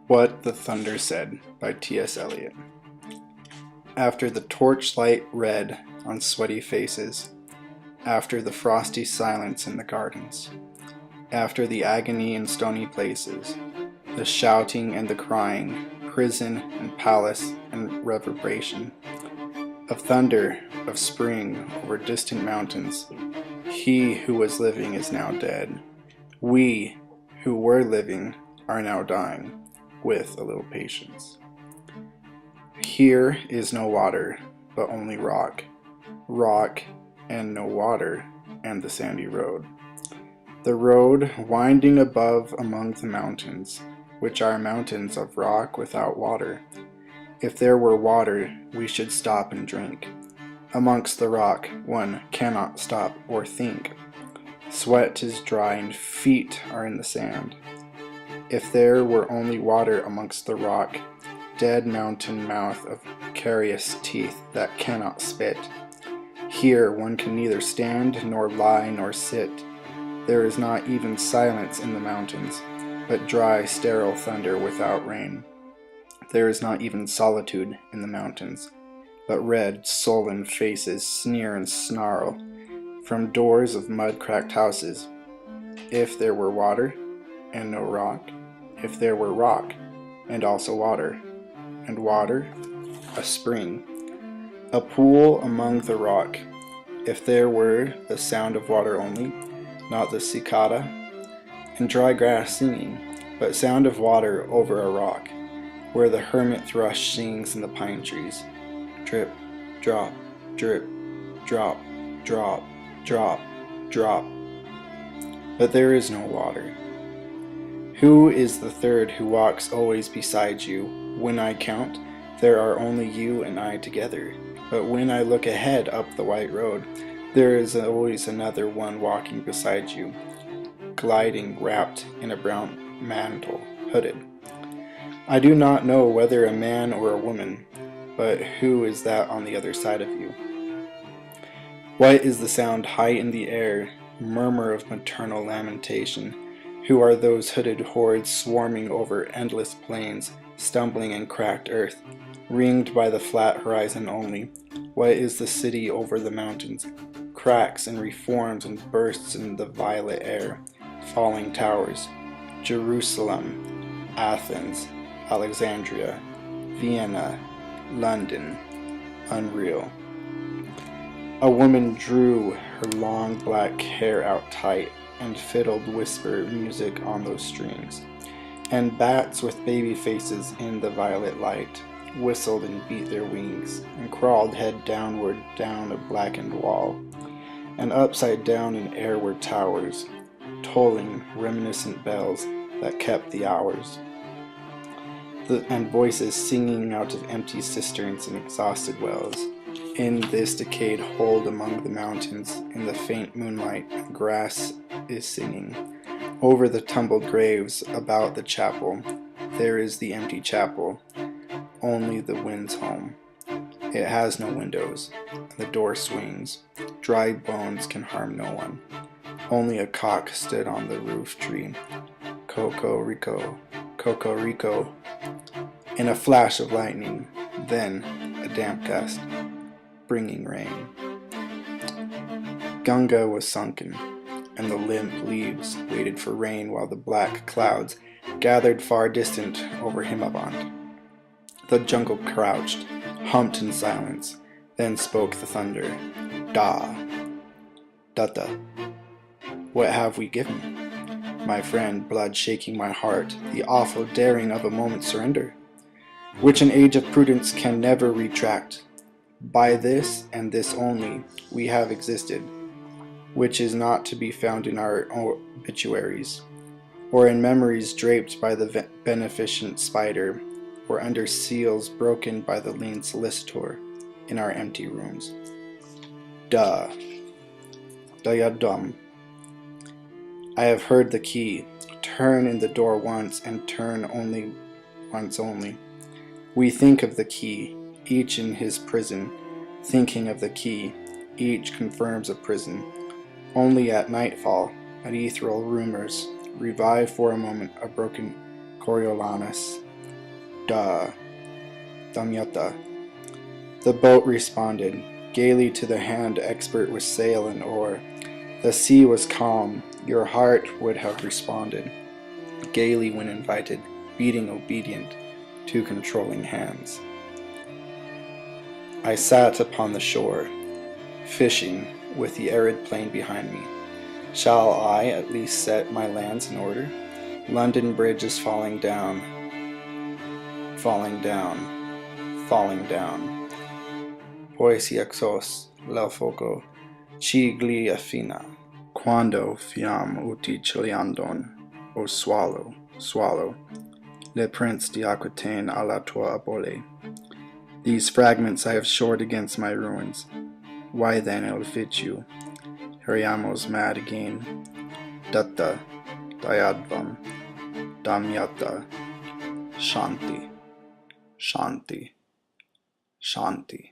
What the Thunder Said by T.S. Eliot. After the torchlight red on sweaty faces, after the frosty silence in the gardens, after the agony in stony places, the shouting and the crying, prison and palace and reverberation, of thunder, of spring over distant mountains, he who was living is now dead. We who were living are now dying. With a little patience. Here is no water, but only rock. Rock and no water, and the sandy road. The road winding above among the mountains, which are mountains of rock without water. If there were water, we should stop and drink. Amongst the rock, one cannot stop or think. Sweat is dry and feet are in the sand. If there were only water amongst the rock, dead mountain mouth of carious teeth that cannot spit. Here one can neither stand, nor lie, nor sit. There is not even silence in the mountains, but dry, sterile thunder without rain. There is not even solitude in the mountains, but red, sullen faces sneer and snarl from doors of mud-cracked houses. If there were water, and no rock, if there were rock, and also water, and water, a spring, a pool among the rock, if there were the sound of water only, not the cicada, and dry grass singing, but sound of water over a rock, where the hermit thrush sings in the pine trees, drip, drop, drip, drop, drop, drop, drop. But there is no water. Who is the third who walks always beside you? When I count, there are only you and I together. But when I look ahead up the white road, there is always another one walking beside you, gliding wrapped in a brown mantle, hooded. I do not know whether a man or a woman, but who is that on the other side of you? What is the sound high in the air, murmur of maternal lamentation? Who are those hooded hordes swarming over endless plains, stumbling in cracked earth, ringed by the flat horizon only? What is the city over the mountains? Cracks and reforms and bursts in the violet air, falling towers. Jerusalem, Athens, Alexandria, Vienna, London, unreal. A woman drew her long black hair out tight and fiddled whisper music on those strings, and bats with baby faces in the violet light whistled and beat their wings, and crawled head downward down a blackened wall, and upside down in airward towers, tolling reminiscent bells that kept the hours, and voices singing out of empty cisterns and exhausted wells. In this decayed hold among the mountains, in the faint moonlight, grass is singing. Over the tumbled graves about the chapel, there is the empty chapel, only the wind's home. It has no windows, the door swings. Dry bones can harm no one. Only a cock stood on the roof tree. Cocorico, cocorico. In a flash of lightning, then a damp gust, bringing rain. Gunga was sunken, and the limp leaves waited for rain while the black clouds gathered far distant over Himavant. The jungle crouched, humped in silence, then spoke the thunder. Da, dutta. What have we given? My friend, blood shaking my heart, the awful daring of a moment's surrender, which an age of prudence can never retract. By this, and this only, we have existed, which is not to be found in our obituaries, or in memories draped by the beneficent spider, or under seals broken by the lean solicitor in our empty rooms. Da. Dayadum. I have heard the key. Turn in the door once, and turn only once only. We think of the key, each in his prison. Thinking of the key, each confirms a prison. Only at nightfall, at ethereal rumors, revive for a moment a broken Coriolanus, Da, Damyata. The boat responded, gaily to the hand expert with sail and oar. The sea was calm, your heart would have responded, gaily when invited, beating obedient to controlling hands. I sat upon the shore, fishing, with the arid plain behind me. Shall I at least set my lands in order? London Bridge is falling down, falling down, falling down. Poi si exos la foco, cigli affina. Quando fiam uti chiliandon, o swallow, swallow, le prince di Aquitaine a la tua abole. These fragments I have shored against my ruins. Why then Elfitiu? Heriamos mad again. Datta, Dayadvam, Damyata, Shanti, Shanti, Shanti.